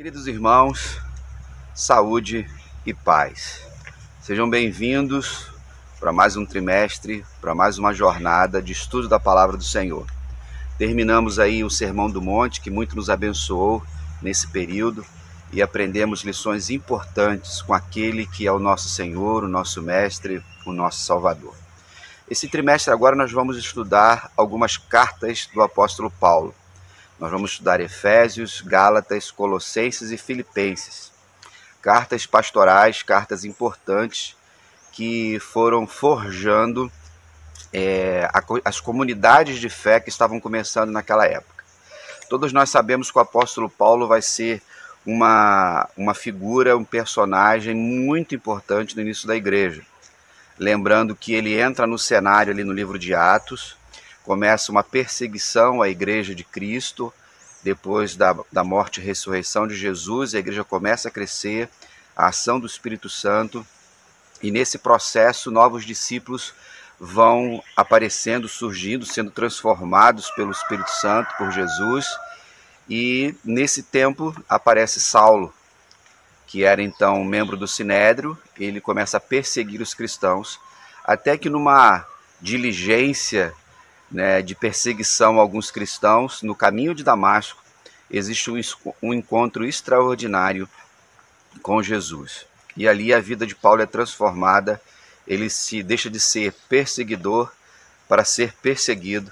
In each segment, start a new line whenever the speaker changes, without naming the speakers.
Queridos irmãos, saúde e paz. Sejam bem-vindos para mais um trimestre, para mais uma jornada de estudo da Palavra do Senhor. Terminamos aí o Sermão do Monte, que muito nos abençoou nesse período, e aprendemos lições importantes com aquele que é o nosso Senhor, o nosso Mestre, o nosso Salvador. Esse trimestre agora nós vamos estudar algumas cartas do apóstolo Paulo. Nós vamos estudar Efésios, Gálatas, Colossenses e Filipenses. Cartas pastorais, cartas importantes que foram forjando as comunidades de fé que estavam começando naquela época. Todos nós sabemos que o apóstolo Paulo vai ser uma figura, um personagem muito importante no início da igreja. Lembrando que ele entra no cenário ali no livro de Atos, começa uma perseguição à igreja de Cristo, depois da morte e ressurreição de Jesus, a igreja começa a crescer, a ação do Espírito Santo, e nesse processo novos discípulos vão aparecendo, surgindo, sendo transformados pelo Espírito Santo, por Jesus, e nesse tempo aparece Saulo, que era então membro do Sinédrio. Ele começa a perseguir os cristãos, até que numa diligência de perseguição a alguns cristãos, no caminho de Damasco, existe um encontro extraordinário com Jesus. E ali a vida de Paulo é transformada, ele se deixa de ser perseguidor para ser perseguido,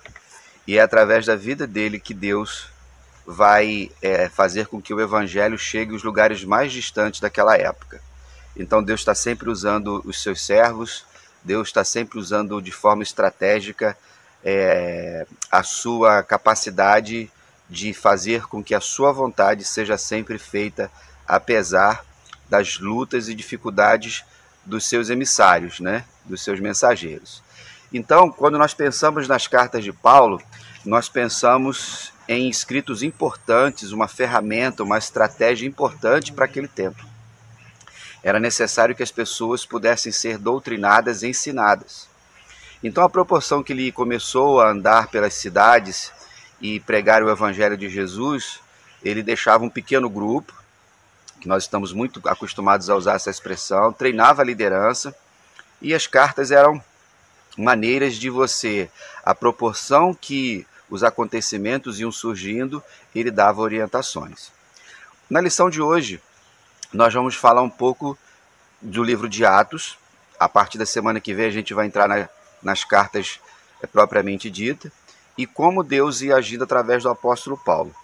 e é através da vida dele que Deus vai fazer com que o evangelho chegue aos lugares mais distantes daquela época. Então Deus está sempre usando os seus servos, Deus está sempre usando de forma estratégica a sua capacidade de fazer com que a sua vontade seja sempre feita, apesar das lutas e dificuldades dos seus emissários, dos seus mensageiros. Então, quando nós pensamos nas cartas de Paulo, nós pensamos em escritos importantes, uma ferramenta, uma estratégia importante para aquele tempo. Era necessário que as pessoas pudessem ser doutrinadas e ensinadas. Então, a proporção que ele começou a andar pelas cidades e pregar o evangelho de Jesus, ele deixava um pequeno grupo, que nós estamos muito acostumados a usar essa expressão, treinava a liderança, e as cartas eram maneiras de você, à proporção que os acontecimentos iam surgindo, ele dava orientações. Na lição de hoje, nós vamos falar um pouco do livro de Atos. A partir da semana que vem a gente vai entrar nas cartas propriamente dita, e como Deus ia agindo através do apóstolo Paulo.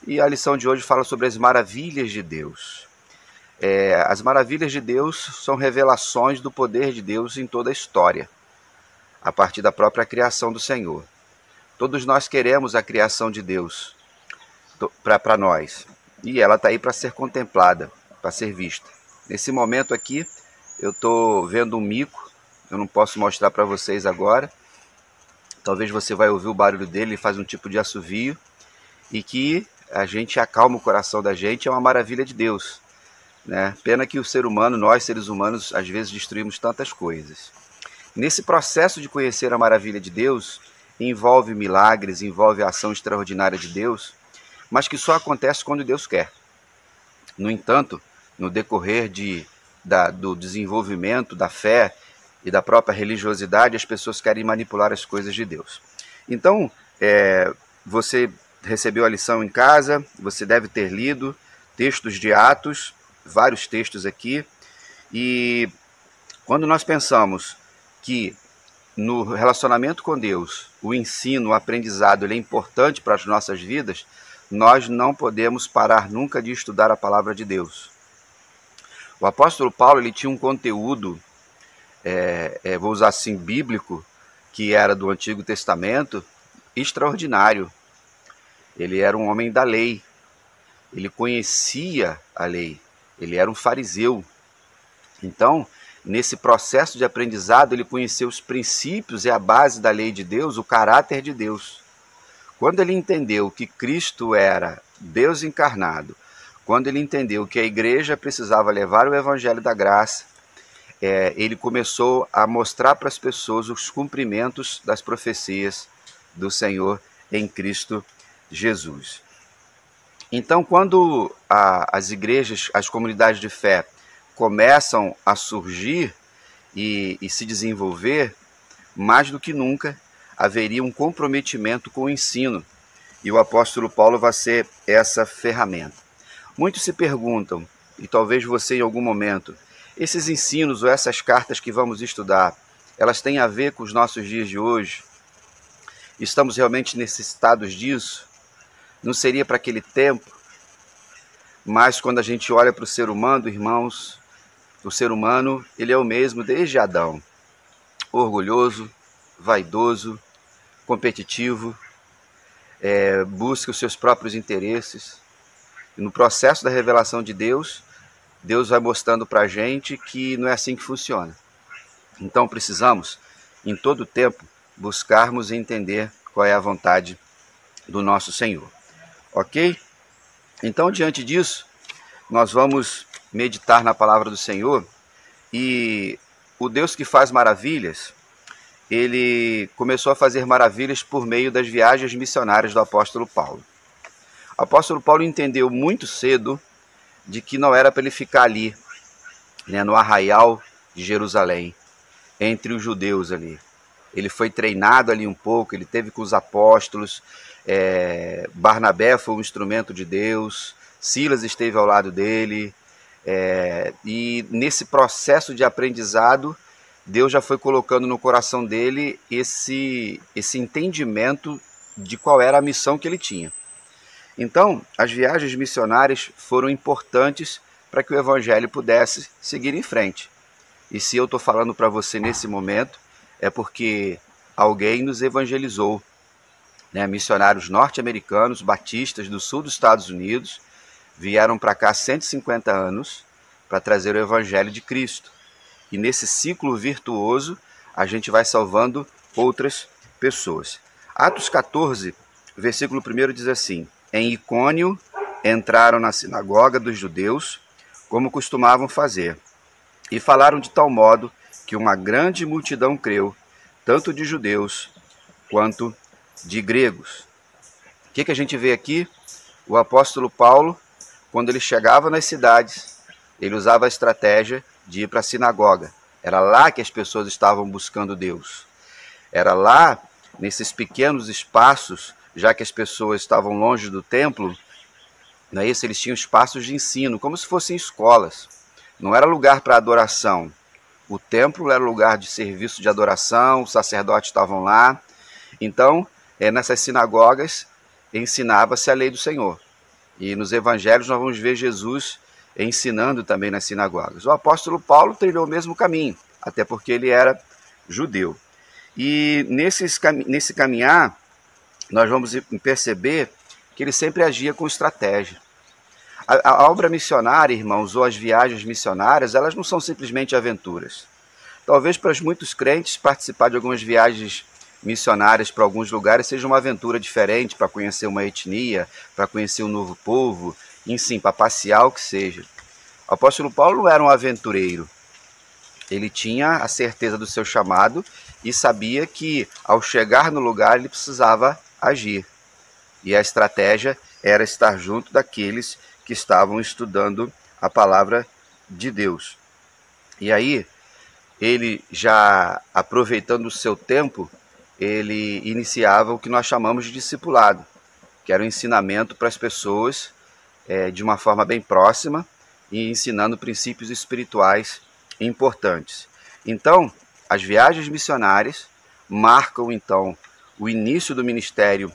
E a lição de hoje fala sobre as maravilhas de Deus. As maravilhas de Deus são revelações do poder de Deus em toda a história, a partir da própria criação do Senhor. Todos nós queremos a criação de Deus para nós, e ela está aí para ser contemplada, para ser vista. Nesse momento aqui, eu estou vendo um mico. Eu não posso mostrar para vocês agora. Talvez você vai ouvir o barulho dele, ele faz um tipo de assovio, e que a gente acalma o coração da gente, é uma maravilha de Deus. Pena que o ser humano, nós seres humanos, às vezes destruímos tantas coisas. Nesse processo de conhecer a maravilha de Deus, envolve milagres, envolve a ação extraordinária de Deus, mas que só acontece quando Deus quer. No entanto, no decorrer do desenvolvimento da fé e da própria religiosidade, as pessoas querem manipular as coisas de Deus. Então, você recebeu a lição em casa, você deve ter lido textos de Atos, vários textos aqui, e quando nós pensamos que no relacionamento com Deus, o ensino, o aprendizado, ele é importante para as nossas vidas, nós não podemos parar nunca de estudar a palavra de Deus. O apóstolo Paulo, ele tinha um conteúdo, vou usar assim, bíblico, que era do Antigo Testamento, extraordinário. Ele era um homem da lei, ele conhecia a lei, ele era um fariseu. Então, nesse processo de aprendizado, ele conheceu os princípios e a base da lei de Deus, o caráter de Deus. Quando ele entendeu que Cristo era Deus encarnado, quando ele entendeu que a igreja precisava levar o evangelho da graça, ele começou a mostrar para as pessoas os cumprimentos das profecias do Senhor em Cristo Jesus. Então, quando as igrejas, as comunidades de fé começam a surgir e se desenvolver, mais do que nunca haveria um comprometimento com o ensino. E o apóstolo Paulo vai ser essa ferramenta. Muitos se perguntam, e talvez você em algum momento, esses ensinos ou essas cartas que vamos estudar, elas têm a ver com os nossos dias de hoje? Estamos realmente necessitados disso? Não seria para aquele tempo? Mas quando a gente olha para o ser humano, irmãos, o ser humano, ele é o mesmo desde Adão. Orgulhoso, vaidoso, competitivo, busca os seus próprios interesses. E no processo da revelação de Deus, Deus vai mostrando para a gente que não é assim que funciona. Então precisamos, em todo tempo, buscarmos entender qual é a vontade do nosso Senhor. Ok? Então, diante disso, nós vamos meditar na palavra do Senhor. E o Deus que faz maravilhas, ele começou a fazer maravilhas por meio das viagens missionárias do apóstolo Paulo. O apóstolo Paulo entendeu muito cedo de que não era para ele ficar ali, no arraial de Jerusalém, entre os judeus ali. Ele foi treinado ali um pouco, ele teve com os apóstolos, Barnabé foi um instrumento de Deus, Silas esteve ao lado dele, e nesse processo de aprendizado, Deus já foi colocando no coração dele esse entendimento de qual era a missão que ele tinha. Então, as viagens missionárias foram importantes para que o evangelho pudesse seguir em frente. E se eu estou falando para você nesse momento, é porque alguém nos evangelizou. Missionários norte-americanos, batistas do sul dos Estados Unidos, vieram para cá há 150 anos para trazer o evangelho de Cristo. E nesse ciclo virtuoso, a gente vai salvando outras pessoas. Atos 14, versículo 1 diz assim: em Icônio entraram na sinagoga dos judeus, como costumavam fazer, e falaram de tal modo que uma grande multidão creu, tanto de judeus quanto de gregos. O que a gente vê aqui? O apóstolo Paulo, quando ele chegava nas cidades, ele usava a estratégia de ir para a sinagoga. Era lá que as pessoas estavam buscando Deus. Era lá, nesses pequenos espaços, já que as pessoas estavam longe do templo, não é isso? Eles tinham espaços de ensino, como se fossem escolas. Não era lugar para adoração. O templo era lugar de serviço de adoração, os sacerdotes estavam lá. Então, nessas sinagogas, ensinava-se a lei do Senhor. E nos evangelhos nós vamos ver Jesus ensinando também nas sinagogas. O apóstolo Paulo trilhou o mesmo caminho, até porque ele era judeu. E nesse caminhar, nós vamos perceber que ele sempre agia com estratégia. A obra missionária, irmãos, ou as viagens missionárias, elas não são simplesmente aventuras. Talvez para muitos crentes participar de algumas viagens missionárias para alguns lugares seja uma aventura diferente, para conhecer uma etnia, para conhecer um novo povo, enfim, para passear, o que seja. O apóstolo Paulo não era um aventureiro. Ele tinha a certeza do seu chamado e sabia que, ao chegar no lugar, ele precisava agir. E a estratégia era estar junto daqueles que estavam estudando a palavra de Deus. E aí, ele já aproveitando o seu tempo, ele iniciava o que nós chamamos de discipulado, que era o ensinamento para as pessoas de uma forma bem próxima e ensinando princípios espirituais importantes. Então, as viagens missionárias marcam então o início do ministério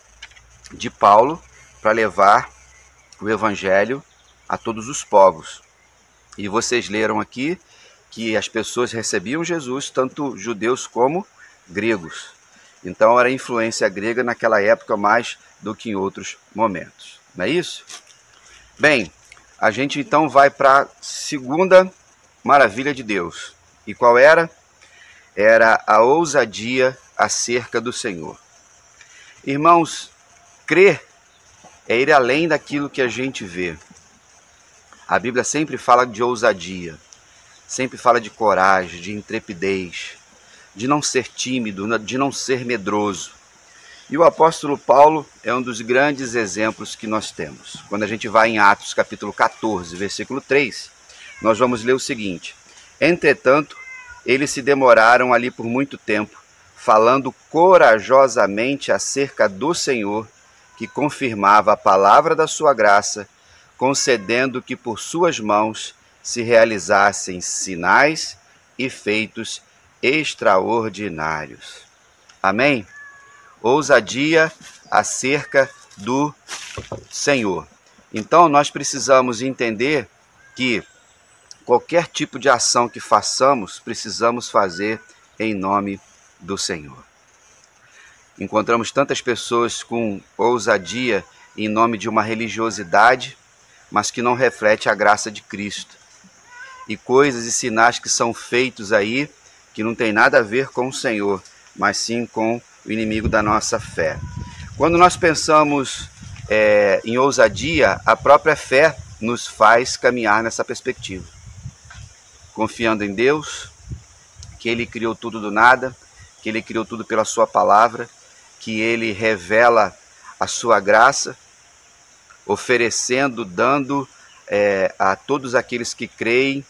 de Paulo para levar o evangelho a todos os povos. E vocês leram aqui que as pessoas recebiam Jesus, tanto judeus como gregos. Então era influência grega naquela época mais do que em outros momentos. Não é isso? Bem, a gente então vai para a segunda maravilha de Deus. E qual era? Era a ousadia acerca do Senhor. Irmãos, crer é ir além daquilo que a gente vê. A Bíblia sempre fala de ousadia, sempre fala de coragem, de intrepidez, de não ser tímido, de não ser medroso. E o apóstolo Paulo é um dos grandes exemplos que nós temos. Quando a gente vai em Atos capítulo 14, versículo 3, nós vamos ler o seguinte: entretanto, eles se demoraram ali por muito tempo, falando corajosamente acerca do Senhor, que confirmava a palavra da sua graça, concedendo que por suas mãos se realizassem sinais e feitos extraordinários. Amém? Ousadia acerca do Senhor. Então, nós precisamos entender que qualquer tipo de ação que façamos, precisamos fazer em nome do Senhor. Encontramos tantas pessoas com ousadia em nome de uma religiosidade, mas que não reflete a graça de Cristo. E coisas e sinais que são feitos aí, que não tem nada a ver com o Senhor, mas sim com o inimigo da nossa fé. Quando nós pensamos em ousadia, a própria fé nos faz caminhar nessa perspectiva. Confiando em Deus, que Ele criou tudo do nada, que Ele criou tudo pela sua palavra, que Ele revela a sua graça, oferecendo, dando a todos aqueles que creem,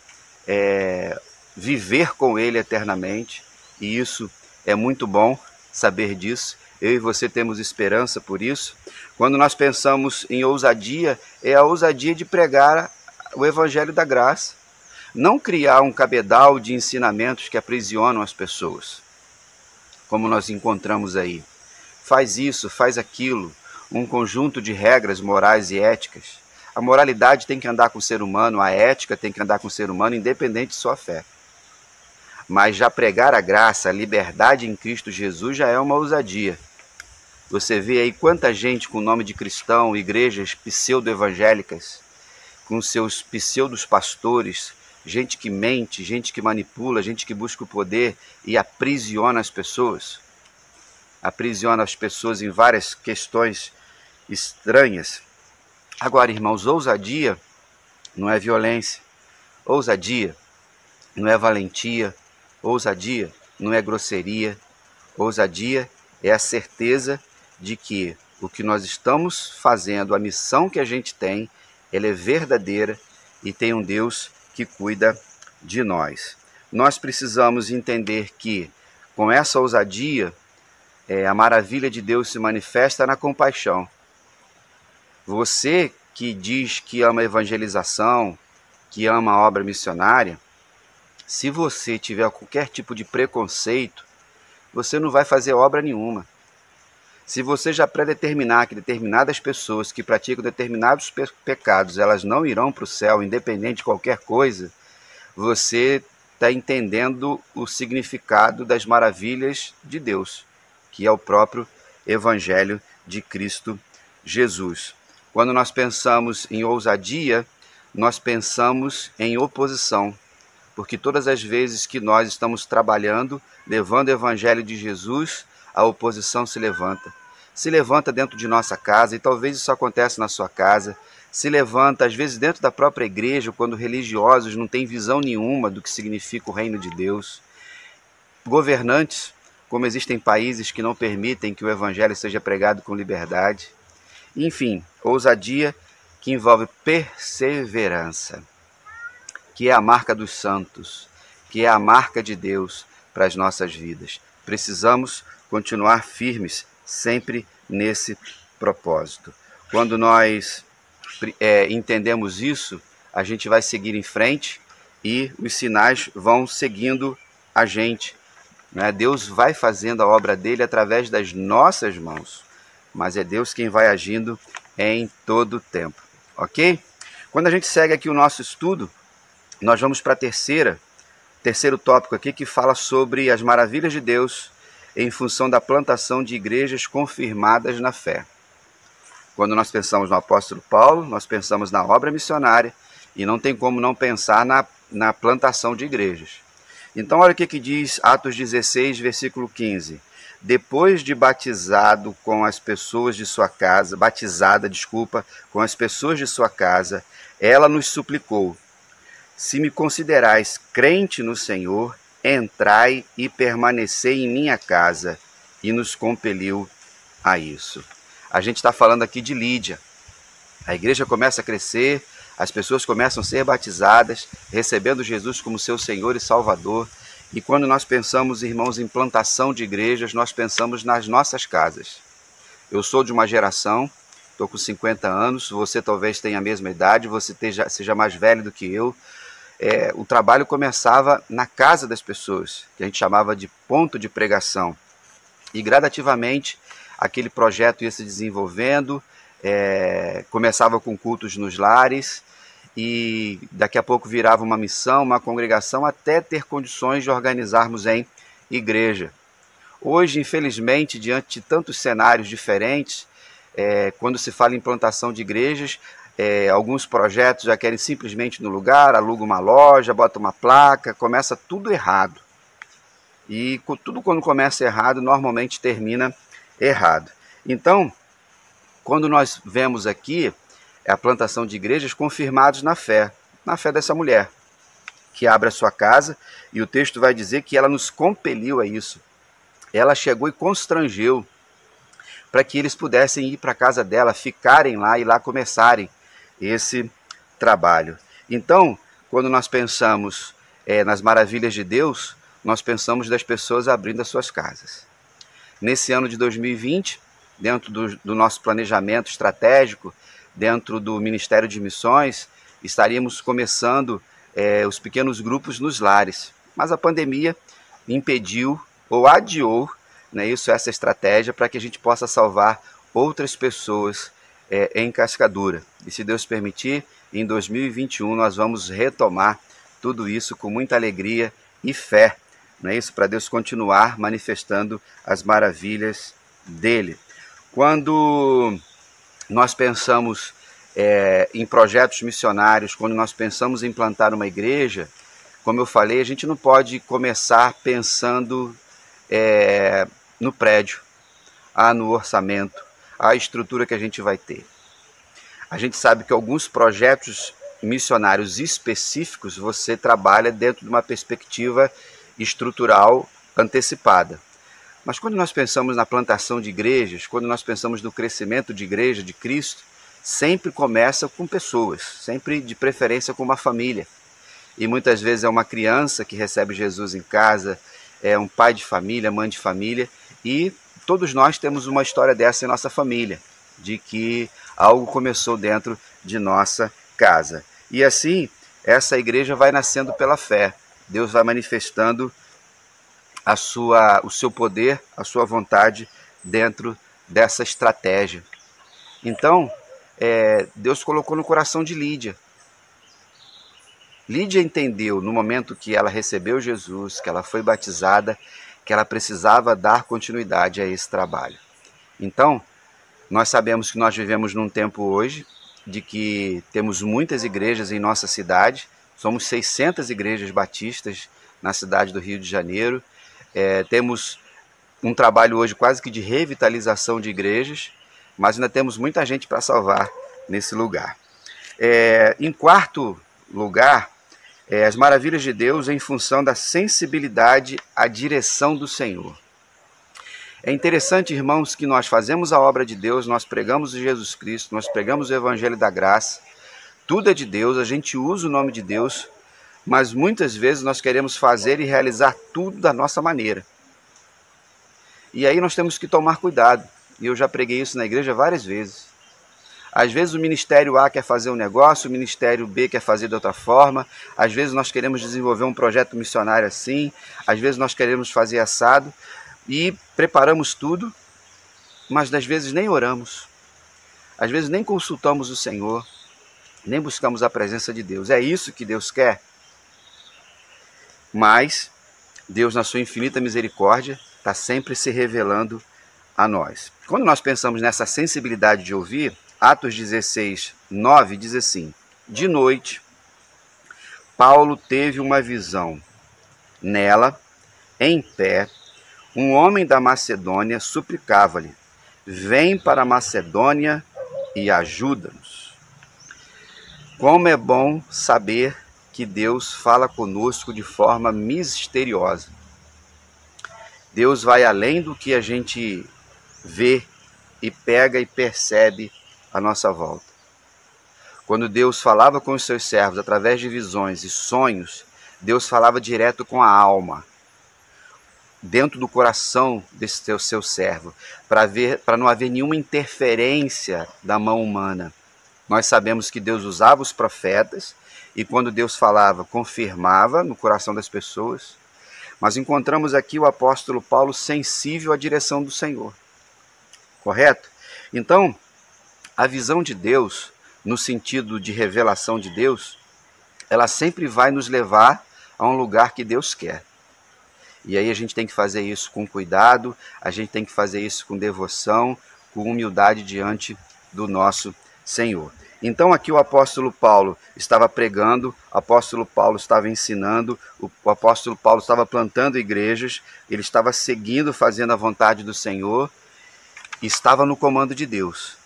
viver com Ele eternamente. E isso é muito bom saber disso. Eu e você temos esperança por isso. Quando nós pensamos em ousadia, é a ousadia de pregar o Evangelho da graça. Não criar um cabedal de ensinamentos que aprisionam as pessoas, como nós encontramos aí. Faz isso, faz aquilo, um conjunto de regras morais e éticas. A moralidade tem que andar com o ser humano, a ética tem que andar com o ser humano, independente de sua fé. Mas já pregar a graça, a liberdade em Cristo Jesus já é uma ousadia. Você vê aí quanta gente com nome de cristão, igrejas pseudo-evangélicas, com seus pseudos pastores, gente que mente, gente que manipula, gente que busca o poder e aprisiona as pessoas. Aprisiona as pessoas em várias questões estranhas. Agora, irmãos, ousadia não é violência. Ousadia não é valentia. Ousadia não é grosseria. Ousadia é a certeza de que o que nós estamos fazendo, a missão que a gente tem, ela é verdadeira e tem um Deus que cuida de nós. Nós precisamos entender que, com essa ousadia, a maravilha de Deus se manifesta na compaixão. Você que diz que ama a evangelização, que ama a obra missionária, se você tiver qualquer tipo de preconceito, você não vai fazer obra nenhuma. Se você já predeterminar que determinadas pessoas que praticam determinados pecados, elas não irão para o céu, independente de qualquer coisa, você está entendendo o significado das maravilhas de Deus, que é o próprio Evangelho de Cristo Jesus. Quando nós pensamos em ousadia, nós pensamos em oposição, porque todas as vezes que nós estamos trabalhando, levando o Evangelho de Jesus, a oposição se levanta. Se levanta dentro de nossa casa, e talvez isso aconteça na sua casa. Se levanta, às vezes, dentro da própria igreja, quando religiosos não têm visão nenhuma do que significa o reino de Deus. Governantes, como existem países que não permitem que o Evangelho seja pregado com liberdade. Enfim, ousadia que envolve perseverança, que é a marca dos santos, que é a marca de Deus para as nossas vidas. Precisamos continuar firmes sempre nesse propósito. Quando nós entendemos isso, a gente vai seguir em frente e os sinais vão seguindo a gente. Né? Deus vai fazendo a obra dele através das nossas mãos, mas é Deus quem vai agindo em todo o tempo. Ok? Quando a gente segue aqui o nosso estudo, nós vamos para terceiro tópico aqui, que fala sobre as maravilhas de Deus em função da plantação de igrejas confirmadas na fé. Quando nós pensamos no apóstolo Paulo, nós pensamos na obra missionária e não tem como não pensar na plantação de igrejas. Então olha o que diz Atos 16, versículo 15. Depois de batizada com as pessoas de sua casa, ela nos suplicou: se me considerais crente no Senhor, entrai e permanecei em minha casa, e nos compeliu a isso. A gente está falando aqui de Lídia. A igreja começa a crescer, as pessoas começam a ser batizadas, recebendo Jesus como seu Senhor e Salvador. E quando nós pensamos, irmãos, em plantação de igrejas, nós pensamos nas nossas casas. Eu sou de uma geração, estou com 50 anos, você talvez tenha a mesma idade, você seja mais velho do que eu. O trabalho começava na casa das pessoas, que a gente chamava de ponto de pregação. E gradativamente aquele projeto ia se desenvolvendo, começava com cultos nos lares e daqui a pouco virava uma missão, uma congregação, até ter condições de organizarmos em igreja. Hoje, infelizmente, diante de tantos cenários diferentes, quando se fala em implantação de igrejas, alguns projetos já querem simplesmente no lugar, aluga uma loja, bota uma placa, começa tudo errado. E tudo quando começa errado, normalmente termina errado. Então, quando nós vemos aqui a plantação de igrejas confirmados na fé dessa mulher, que abre a sua casa, e o texto vai dizer que ela nos compeliu a isso. Ela chegou e constrangeu para que eles pudessem ir para a casa dela, ficarem lá e lá começarem esse trabalho. Então, quando nós pensamos nas maravilhas de Deus, nós pensamos das pessoas abrindo as suas casas. Nesse ano de 2020, dentro do nosso planejamento estratégico, dentro do Ministério de Missões, estaríamos começando os pequenos grupos nos lares. Mas a pandemia impediu ou adiou, essa estratégia para que a gente possa salvar outras pessoas em Cascadura. E se Deus permitir, em 2021 nós vamos retomar tudo isso com muita alegria e fé, para Deus continuar manifestando as maravilhas dele. Quando nós pensamos em projetos missionários, quando nós pensamos em plantar uma igreja, como eu falei, a gente não pode começar pensando no prédio, no orçamento, a estrutura que a gente vai ter. A gente sabe que alguns projetos missionários específicos você trabalha dentro de uma perspectiva estrutural antecipada. Mas quando nós pensamos na plantação de igrejas, quando nós pensamos no crescimento de igreja de Cristo, sempre começa com pessoas, sempre de preferência com uma família. E muitas vezes é uma criança que recebe Jesus em casa, é um pai de família, mãe de família, e todos nós temos uma história dessa em nossa família, de que algo começou dentro de nossa casa. E assim, essa igreja vai nascendo pela fé. Deus vai manifestando o seu poder, a sua vontade dentro dessa estratégia. Então, Deus colocou no coração de Lídia. Lídia entendeu no momento que ela recebeu Jesus, que ela foi batizada, que ela precisava dar continuidade a esse trabalho. Então, nós sabemos que nós vivemos num tempo hoje de que temos muitas igrejas em nossa cidade, somos 600 igrejas batistas na cidade do Rio de Janeiro, temos um trabalho hoje quase que de revitalização de igrejas, mas ainda temos muita gente para salvar nesse lugar. Em quarto lugar, as maravilhas de Deus em função da sensibilidade à direção do Senhor. É interessante, irmãos, que nós fazemos a obra de Deus, nós pregamos Jesus Cristo, nós pregamos o Evangelho da Graça, tudo é de Deus, a gente usa o nome de Deus, mas muitas vezes nós queremos fazer e realizar tudo da nossa maneira. E aí nós temos que tomar cuidado, e eu já preguei isso na igreja várias vezes. Às vezes o Ministério A quer fazer um negócio, o Ministério B quer fazer de outra forma, às vezes nós queremos desenvolver um projeto missionário assim, às vezes nós queremos fazer assado, e preparamos tudo, mas às vezes nem oramos, às vezes nem consultamos o Senhor, nem buscamos a presença de Deus. É isso que Deus quer? Mas Deus, na sua infinita misericórdia, está sempre se revelando a nós. Quando nós pensamos nessa sensibilidade de ouvir, Atos 16, 9 diz assim: de noite, Paulo teve uma visão. Nela, em pé, um homem da Macedônia suplicava-lhe: vem para a Macedônia e ajuda-nos. Como é bom saber que Deus fala conosco de forma misteriosa. Deus vai além do que a gente vê e pega e percebe a nossa volta. Quando Deus falava com os seus servos através de visões e sonhos, Deus falava direto com a alma, dentro do coração desse seu servo, para não haver nenhuma interferência da mão humana. Nós sabemos que Deus usava os profetas, e quando Deus falava, confirmava no coração das pessoas. Mas encontramos aqui o apóstolo Paulo sensível à direção do Senhor. Correto? Então, a visão de Deus, no sentido de revelação de Deus, ela sempre vai nos levar a um lugar que Deus quer. E aí a gente tem que fazer isso com cuidado, a gente tem que fazer isso com devoção, com humildade diante do nosso Senhor. Então aqui o apóstolo Paulo estava pregando, o apóstolo Paulo estava ensinando, o apóstolo Paulo estava plantando igrejas, ele estava seguindo, fazendo a vontade do Senhor, e estava no comando de Deus.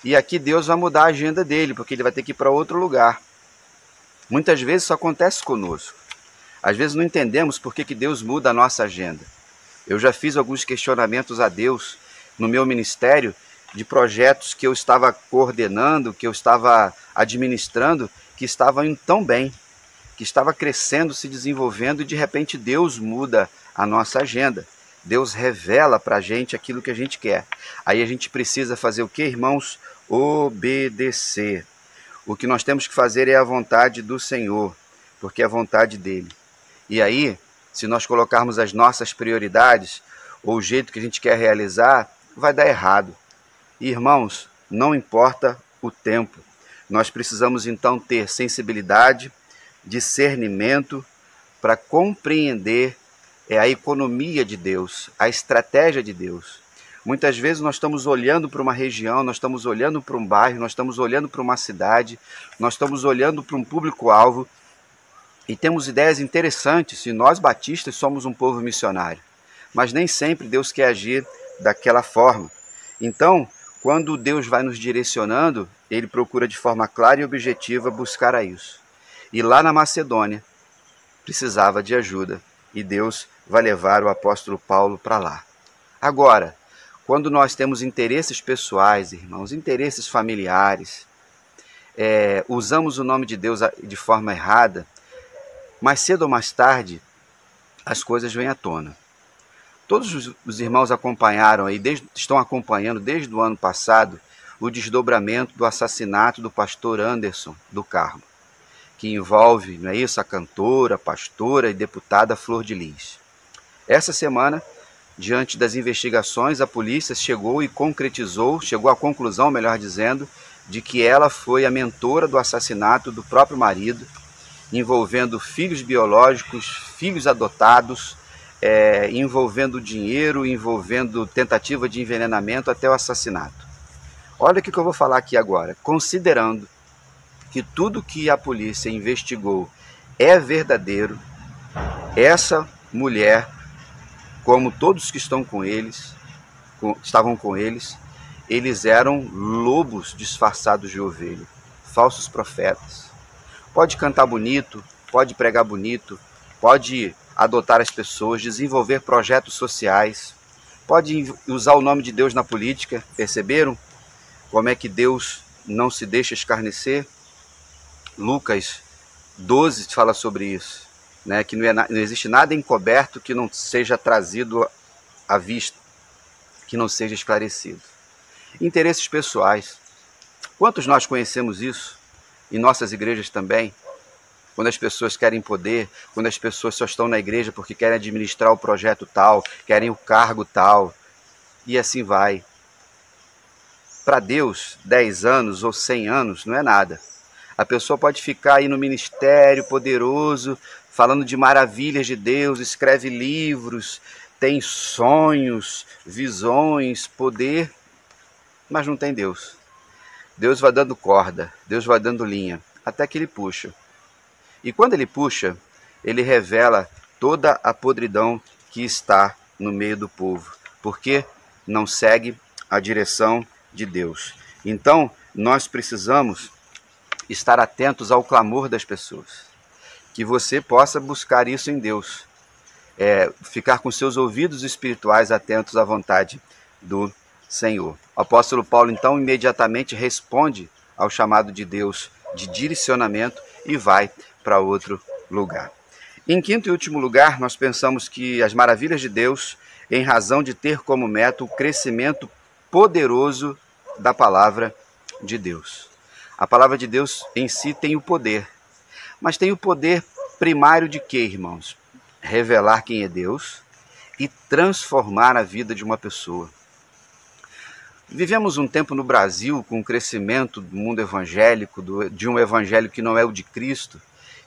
E aqui Deus vai mudar a agenda dele, porque ele vai ter que ir para outro lugar. Muitas vezes isso acontece conosco. Às vezes não entendemos por que Deus muda a nossa agenda. Eu já fiz alguns questionamentos a Deus no meu ministério de projetos que eu estava coordenando, que eu estava administrando, que estavam indo tão bem, que estava crescendo, se desenvolvendo, e de repente Deus muda a nossa agenda. Deus revela para a gente aquilo que a gente quer. Aí a gente precisa fazer o que, irmãos? Obedecer. O que nós temos que fazer é a vontade do Senhor, porque é a vontade dele. E aí, se nós colocarmos as nossas prioridades, ou o jeito que a gente quer realizar, vai dar errado. E, irmãos, não importa o tempo. Nós precisamos então ter sensibilidade, discernimento, para compreender a economia de Deus, a estratégia de Deus. Muitas vezes nós estamos olhando para uma região, nós estamos olhando para um bairro, nós estamos olhando para uma cidade, nós estamos olhando para um público-alvo, e temos ideias interessantes, e nós batistas somos um povo missionário. Mas nem sempre Deus quer agir daquela forma. Então, quando Deus vai nos direcionando, Ele procura de forma clara e objetiva buscar a isso. E lá na Macedônia, precisava de ajuda, e Deus vai levar o apóstolo Paulo para lá. Agora, quando nós temos interesses pessoais, irmãos, interesses familiares, usamos o nome de Deus de forma errada, mais cedo ou mais tarde, as coisas vêm à tona. Todos os irmãos acompanharam, estão acompanhando desde o ano passado, o desdobramento do assassinato do pastor Anderson do Carmo, que envolve, não é isso, a cantora, pastora e deputada Flor de Lis. Essa semana, diante das investigações, a polícia chegou à conclusão, melhor dizendo, de que ela foi a mentora do assassinato do próprio marido, envolvendo filhos biológicos, filhos adotados, envolvendo dinheiro, envolvendo tentativa de envenenamento até o assassinato. Olha o que eu vou falar aqui agora. Considerando que tudo que a polícia investigou é verdadeiro, essa mulher, como todos que estavam com eles, eles eram lobos disfarçados de ovelha, falsos profetas. Pode cantar bonito, pode pregar bonito, pode adotar as pessoas, desenvolver projetos sociais, pode usar o nome de Deus na política. Perceberam como é que Deus não se deixa escarnecer? Lucas 12 fala sobre isso, né? Que não existe nada encoberto que não seja trazido à vista, que não seja esclarecido. Interesses pessoais. Quantos nós conhecemos isso? Em nossas igrejas também, quando as pessoas querem poder, quando as pessoas só estão na igreja porque querem administrar o projeto tal, querem o cargo tal, e assim vai. Para Deus, 10 anos ou 100 anos não é nada. A pessoa pode ficar aí no ministério poderoso, falando de maravilhas de Deus, escreve livros, tem sonhos, visões, poder, mas não tem Deus. Deus vai dando corda, Deus vai dando linha, até que Ele puxa. E quando Ele puxa, Ele revela toda a podridão que está no meio do povo, porque não segue a direção de Deus. Então, nós precisamos estar atentos ao clamor das pessoas, que você possa buscar isso em Deus, ficar com seus ouvidos espirituais atentos à vontade do Senhor. O apóstolo Paulo, então, imediatamente responde ao chamado de Deus de direcionamento e vai para outro lugar. Em quinto e último lugar, nós pensamos que as maravilhas de Deus, em razão de ter como meta o crescimento poderoso da palavra de Deus. A palavra de Deus em si tem o poder, mas tem o poder primário de quê, irmãos? Revelar quem é Deus e transformar a vida de uma pessoa. Vivemos um tempo no Brasil com o crescimento do mundo evangélico, de um evangelho que não é o de Cristo,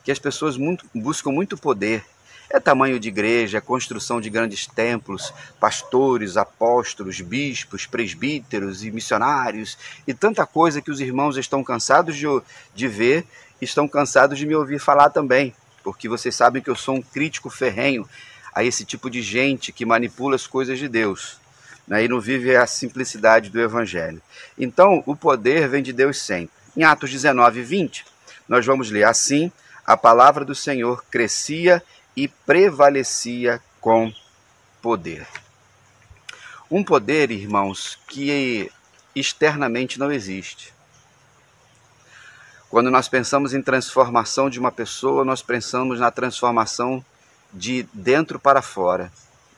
que as pessoas buscam muito poder. É tamanho de igreja, construção de grandes templos, pastores, apóstolos, bispos, presbíteros e missionários e tanta coisa que os irmãos estão cansados de ver, estão cansados de me ouvir falar também, porque vocês sabem que eu sou um crítico ferrenho a esse tipo de gente que manipula as coisas de Deus, né, e não vive a simplicidade do evangelho. Então, o poder vem de Deus sempre. Em Atos 19, 20, nós vamos ler assim: a palavra do Senhor crescia e prevalecia com poder. Um poder, irmãos, que externamente não existe. Quando nós pensamos em transformação de uma pessoa, nós pensamos na transformação de dentro para fora.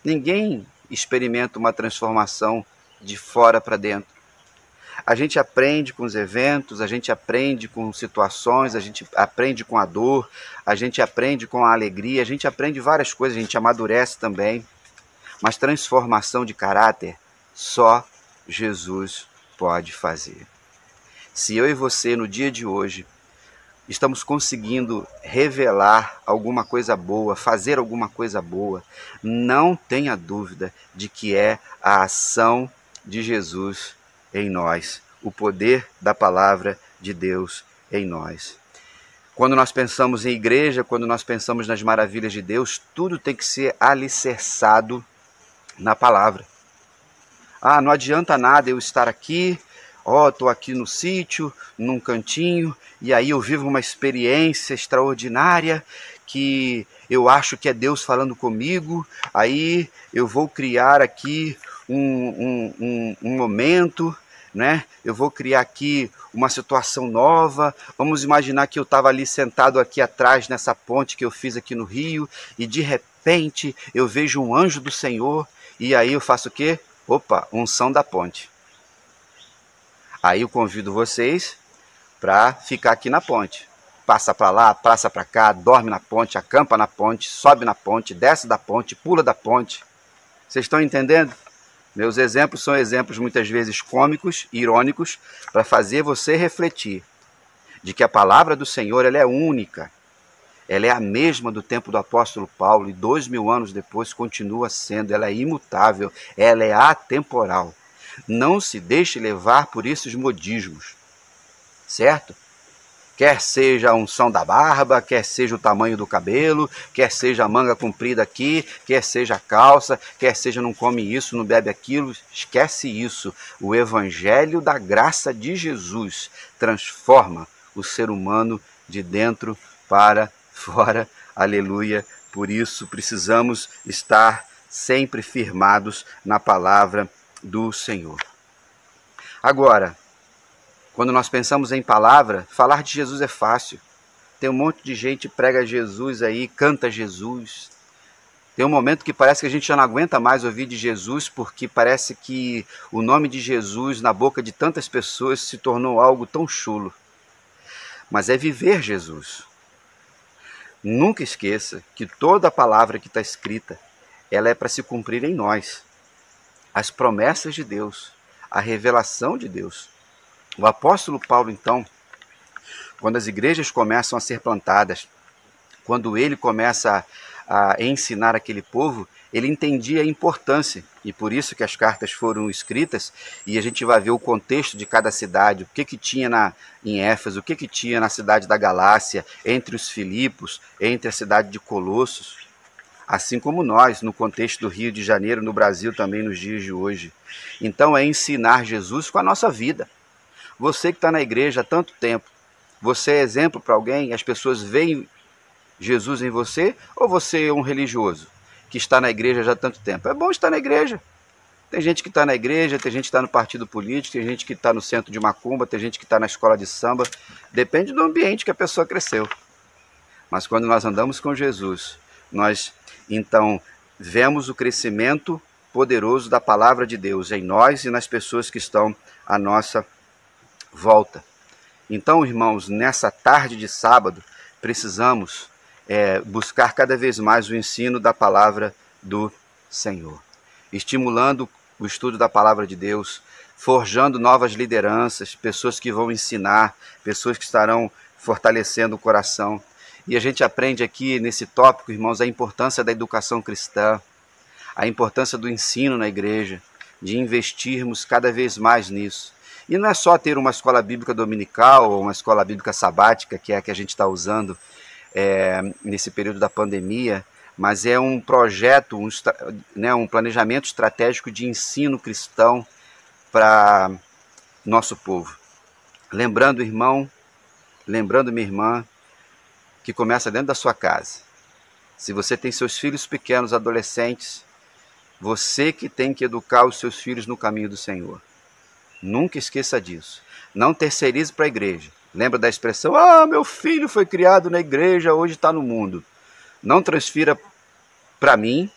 Ninguém experimenta uma transformação de fora para dentro. A gente aprende com os eventos, a gente aprende com situações, a gente aprende com a dor, a gente aprende com a alegria, a gente aprende várias coisas, a gente amadurece também. Mas transformação de caráter, só Jesus pode fazer. Se eu e você, no dia de hoje, estamos conseguindo revelar alguma coisa boa, fazer alguma coisa boa, não tenha dúvida de que é a ação de Jesus em nós, o poder da palavra de Deus em nós. Quando nós pensamos em igreja, quando nós pensamos nas maravilhas de Deus, tudo tem que ser alicerçado na palavra. Ah, não adianta nada eu estar aqui, estou aqui no sítio, num cantinho, e aí eu vivo uma experiência extraordinária que eu acho que é Deus falando comigo, aí eu vou criar aqui um momento, né? Eu vou criar aqui uma situação nova. Vamos imaginar que eu estava ali sentado aqui atrás nessa ponte que eu fiz aqui no Rio e de repente eu vejo um anjo do Senhor e aí eu faço o quê? Opa, unção da ponte. Aí eu convido vocês para ficar aqui na ponte. Passa para lá, passa para cá, dorme na ponte, acampa na ponte, sobe na ponte, desce da ponte, pula da ponte. Vocês estão entendendo? Meus exemplos são exemplos muitas vezes cômicos, irônicos, para fazer você refletir de que a palavra do Senhor ela é única. Ela é a mesma do tempo do apóstolo Paulo e 2000 anos depois continua sendo. Ela é imutável, ela é atemporal. Não se deixe levar por esses modismos, certo? Quer seja a unção da barba, quer seja o tamanho do cabelo, quer seja a manga comprida aqui, quer seja a calça, quer seja não come isso, não bebe aquilo, esquece isso. O evangelho da graça de Jesus transforma o ser humano de dentro para fora. Aleluia. Por isso precisamos estar sempre firmados na palavra do Senhor. Agora, quando nós pensamos em palavra, falar de Jesus é fácil. Tem um monte de gente que prega Jesus aí, canta Jesus. Tem um momento que parece que a gente já não aguenta mais ouvir de Jesus, porque parece que o nome de Jesus na boca de tantas pessoas se tornou algo tão chulo. Mas é viver Jesus. Nunca esqueça que toda a palavra que está escrita, ela é para se cumprir em nós. As promessas de Deus, a revelação de Deus. O apóstolo Paulo, então, quando as igrejas começam a ser plantadas, quando ele começa a ensinar aquele povo, ele entendia a importância, e por isso que as cartas foram escritas, e a gente vai ver o contexto de cada cidade, o que tinha em Éfeso, o que tinha na cidade da Galácia, entre os Filipos, entre a cidade de Colossos, assim como nós, no contexto do Rio de Janeiro, no Brasil também, nos dias de hoje. Então é ensinar Jesus com a nossa vida. Você que está na igreja há tanto tempo, você é exemplo para alguém? As pessoas veem Jesus em você? Ou você é um religioso que está na igreja já há tanto tempo? É bom estar na igreja. Tem gente que está na igreja, tem gente que está no partido político, tem gente que está no centro de macumba, tem gente que está na escola de samba. Depende do ambiente que a pessoa cresceu. Mas quando nós andamos com Jesus, nós então vemos o crescimento poderoso da palavra de Deus em nós e nas pessoas que estão à nossa volta. Então, irmãos, nessa tarde de sábado, precisamos buscar cada vez mais o ensino da palavra do Senhor, estimulando o estudo da palavra de Deus, forjando novas lideranças, pessoas que vão ensinar, pessoas que estarão fortalecendo o coração. E a gente aprende aqui nesse tópico, irmãos, a importância da educação cristã, a importância do ensino na igreja, de investirmos cada vez mais nisso. E não é só ter uma escola bíblica dominical ou uma escola bíblica sabática, que é a que a gente está usando nesse período da pandemia, mas é um projeto, um planejamento estratégico de ensino cristão para nosso povo. Lembrando, irmão, lembrando, minha irmã, que começa dentro da sua casa. Se você tem seus filhos pequenos, adolescentes, você que tem que educar os seus filhos no caminho do Senhor. Nunca esqueça disso. Não terceirize para a igreja. Lembra da expressão, meu filho foi criado na igreja, hoje está no mundo. Não transfira para mim,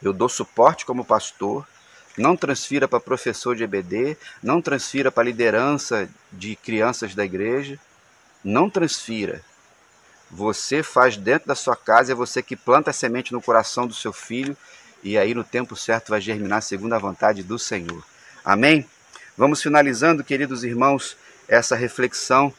eu dou suporte como pastor, não transfira para professor de EBD, não transfira para liderança de crianças da igreja, não transfira. Você faz dentro da sua casa, é você que planta a semente no coração do seu filho, e aí no tempo certo vai germinar segundo a vontade do Senhor. Amém? Vamos finalizando, queridos irmãos, essa reflexão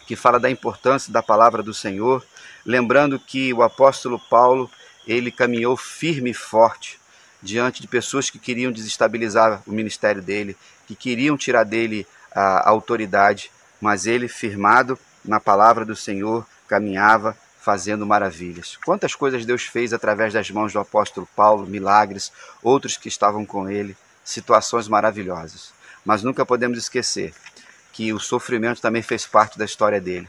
que fala da importância da palavra do Senhor, lembrando que o apóstolo Paulo, ele caminhou firme e forte diante de pessoas que queriam desestabilizar o ministério dele, que queriam tirar dele a autoridade, mas ele, firmado na palavra do Senhor, caminhava fazendo maravilhas. Quantas coisas Deus fez através das mãos do apóstolo Paulo, milagres, outros que estavam com ele, situações maravilhosas. Mas nunca podemos esquecer que o sofrimento também fez parte da história dele,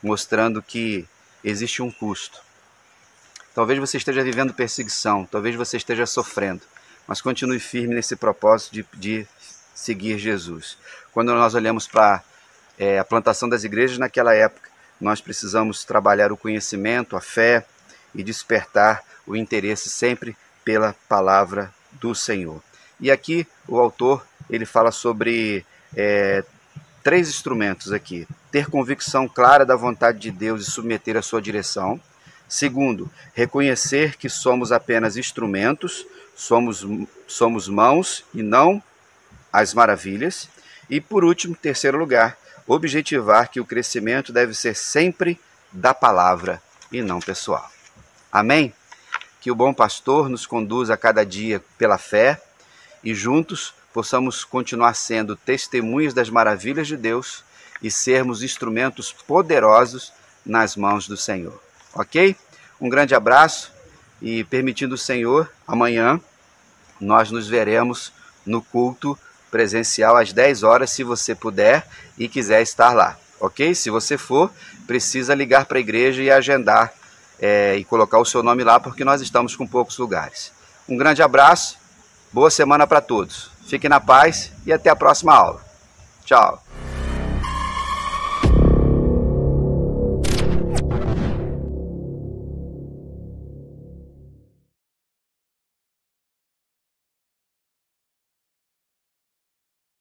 mostrando que existe um custo. Talvez você esteja vivendo perseguição, talvez você esteja sofrendo, mas continue firme nesse propósito de seguir Jesus. Quando nós olhamos para a plantação das igrejas naquela época, nós precisamos trabalhar o conhecimento, a fé e despertar o interesse sempre pela palavra do Senhor. E aqui o autor ele fala sobre 3 instrumentos aqui. Ter convicção clara da vontade de Deus e submeter a sua direção. Segundo, reconhecer que somos apenas instrumentos, somos mãos e não as maravilhas. E por último, terceiro lugar, objetivar que o crescimento deve ser sempre da palavra e não pessoal. Amém? Que o bom pastor nos conduza a cada dia pela fé e juntos possamos continuar sendo testemunhas das maravilhas de Deus e sermos instrumentos poderosos nas mãos do Senhor. Ok? Um grande abraço e, permitindo o Senhor, amanhã nós nos veremos no culto presencial às 10 horas, se você puder e quiser estar lá. Ok? Se você for, precisa ligar para a igreja e agendar e colocar o seu nome lá, porque nós estamos com poucos lugares. Um grande abraço, boa semana para todos. Fiquem na paz e até a próxima aula. Tchau.